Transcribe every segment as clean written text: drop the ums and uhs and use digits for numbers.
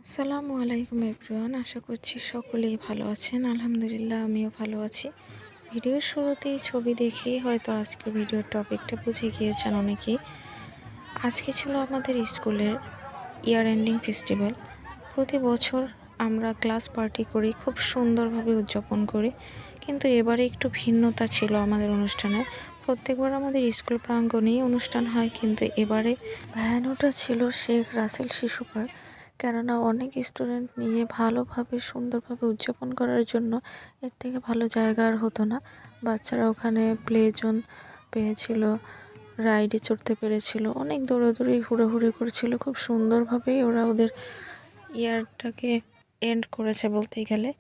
আসসালামু আলাইকুম এভরিওয়ান, আশা করছি সকলেই ভালো আছেন। আলহামদুলিল্লাহ আমিও ভালো আছি। ভিডিওর শুরুতেই ছবি দেখেই হয়তো আজকে ভিডিওর টপিকটা বুঝে গিয়েছেন অনেকেই। আজকে ছিল আমাদের স্কুলের ইয়ার এন্ডিং ফেস্টিভ্যাল। প্রতি বছর আমরা ক্লাস পার্টি করি, খুব সুন্দরভাবে উদযাপন করি, কিন্তু এবারে একটু ভিন্নতা ছিল আমাদের অনুষ্ঠানে। প্রত্যেকবার আমাদের স্কুল প্রাঙ্গণেই অনুষ্ঠান হয়, কিন্তু এবারে ভ্যানুটা ছিল শেখ রাসেল শিশু পার্ক। কেননা অনেক স্টুডেন্ট নিয়ে ভালোভাবে সুন্দরভাবে উদযাপন করার জন্য এর থেকে ভালো জায়গা আর হতো না। বাচ্চারা ওখানে প্লে জোন পেয়েছিল, রাইডে চড়তে পেরেছিল, অনেক দৌড়াদৌড়ি হুড়োহুড়ি করেছিল। খুব সুন্দরভাবেই ওরা ওদের ইয়ারটাকে এন্ড করেছে বলতে গেলে।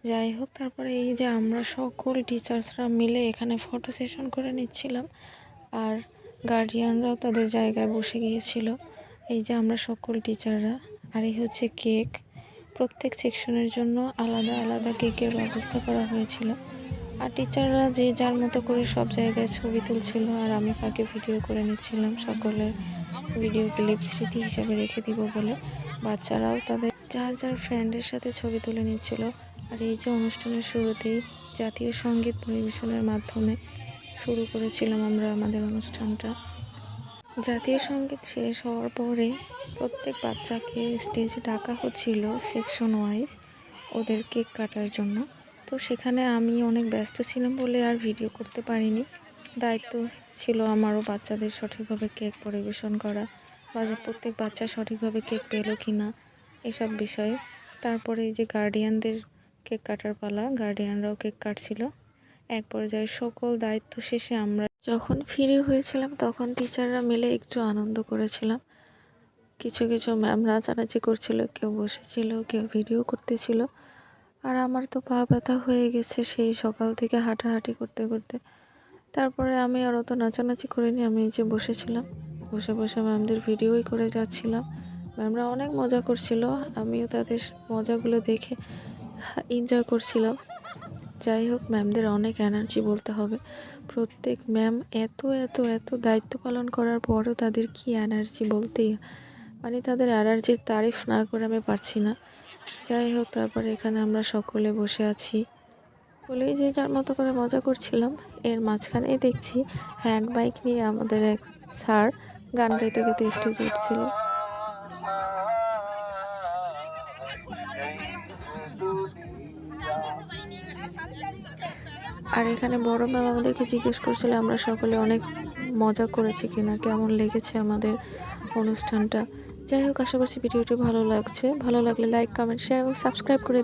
যাই হোক, তারপরে এই যে আমরা সকল টিচার্সরা মিলে এখানে ফটো সেশন করে নিচ্ছিলাম, আর গার্ডিয়ানরাও তাদের জায়গায় বসে গিয়েছিল। এই যে আমরা সকল টিচাররা, আর এই হচ্ছে কেক। প্রত্যেক সেকশনের জন্য আলাদা আলাদা কেকের ব্যবস্থা করা হয়েছিল, আর টিচাররা যে যার মতো করে সব জায়গায় ছবি তুলছিল, আর আমি ফাঁকে ভিডিও করে নিচ্ছিলাম সকলের ভিডিও ক্লিপ স্মৃতি হিসাবে রেখে দিব বলে। বাচ্চারাও তাদের যার যার ফ্রেন্ডের সাথে ছবি তুলে নিচ্ছিল। আর এই যে অনুষ্ঠানের শুরুতেই জাতীয় সঙ্গীত পরিবেশনের মাধ্যমে শুরু করেছিলাম আমরা আমাদের অনুষ্ঠানটা। জাতীয় সঙ্গীত শেষ হওয়ার পরে প্রত্যেক বাচ্চাকে স্টেজে ডাকা হচ্ছিল সেকশন ওয়াইজ ওদের কেক কাটার জন্য। তো সেখানে আমি অনেক ব্যস্ত ছিলাম বলে আর ভিডিও করতে পারিনি। দায়িত্ব ছিল আমারও বাচ্চাদের সঠিকভাবে কেক পরিবেশন করা, বা যে প্রত্যেক বাচ্চা সঠিকভাবে কেক পেলো কি না এসব বিষয়ে। তারপরে এই যে গার্ডিয়ানদের কেক কাটার পালা, গার্ডিয়ানরাও কেক কাটছিল। এক পর্যায়ে সকল দায়িত্ব শেষে আমরা যখন ফ্রি হয়েছিলাম তখন টিচাররা মিলে একটু আনন্দ করেছিলাম। কিছু কিছু ম্যাম নাচানাচি করছিল, কেউ বসেছিল, কেউ ভিডিও করতেছিল। আর আমার তো পা ব্যথা হয়ে গেছে সেই সকাল থেকে হাঁটাহাঁটি করতে করতে। তারপরে আমি আর অত নাচানাচি করিনি, আমি এই যে বসেছিলাম, বসে বসে ম্যামদের ভিডিওই করে যাচ্ছিলাম। ম্যামরা অনেক মজা করছিল, আমিও তাদের মজাগুলো দেখে এনজয় করছিলাম। যাই হোক, ম্যামদের অনেক এনার্জি বলতে হবে। প্রত্যেক ম্যাম এত এত এত দায়িত্ব পালন করার পরও তাদের কি এনার্জি, বলতেই মানে তাদের এনার্জির তারিফ না করে আমি পারছি না। যাই হোক, তারপরে এখানে আমরা সকলে বসে আছি বলেই যে যার মতো করে মজা করছিলাম। এর মাঝখানেই দেখছি হ্যান্ড বাইক নিয়ে আমাদের এক স্যার গান গাইতে গাইতে স্টেজে উঠছিল। আর এখানে বড় ম্যাম আমাদেরকে জিজ্ঞেস করছিল আমরা সকলে অনেক মজা করেছি কিনা, কেমন লেগেছে আমাদের অনুষ্ঠানটা। যাই হোক, আশা করছি ভিডিওটি ভালো লাগছে। ভালো লাগলে লাইক, কমেন্ট, শেয়ার এবং সাবস্ক্রাইব করে দিন।